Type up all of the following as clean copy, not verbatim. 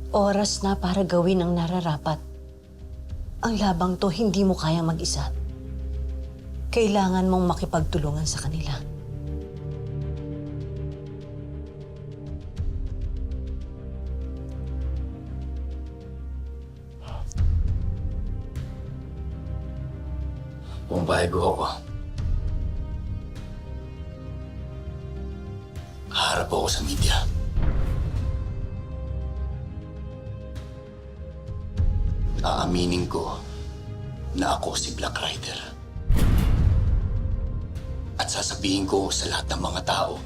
Oras na para gawin ang nararapat. Ang labang to hindi mo kayang mag-isa. Kailangan mong makipagtulungan sa kanila. Kung bago ako, haharap ako sa media. Aaminin ko na ako si Black Rider. At sasabihin ko sa lahat ng mga tao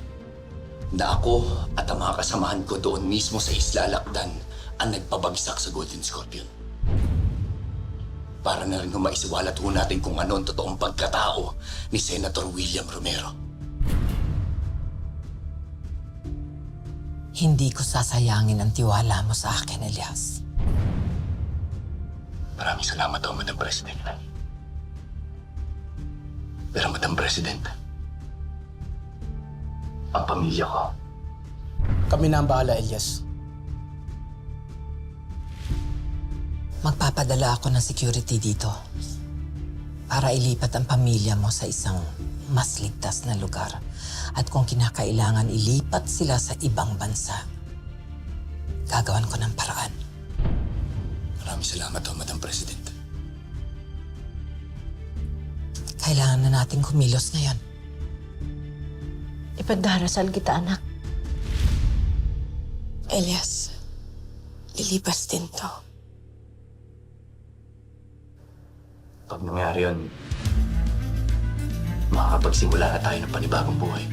na ako at ang mga kasamahan ko doon mismo sa Isla Lakdan ang nagpabagsak sa Golden Scorpion. Para na rin maisiwalat ho natin kung ano ang totoong pagkatao ni Senator William Romero. Hindi ko sasayangin ang tiwala mo sa akin, Elias. Maraming salamat ho, Madam President. Pero Madam President, ang pamilya ko, Kami na ang bahala, Elias. Magpapadala ako ng security dito para ilipat ang pamilya mo sa isang mas ligtas na lugar. At kung kinakailangan ilipat sila sa ibang bansa, gagawan ko ng paraan. maraming salamat ho, Madam President. Kailangan na nating kumilos ngayon. Ipagdarasal kita, anak. Elias, lilipas din to. Pag nangyari yun, makakapagsimula na tayo ng panibagong buhay.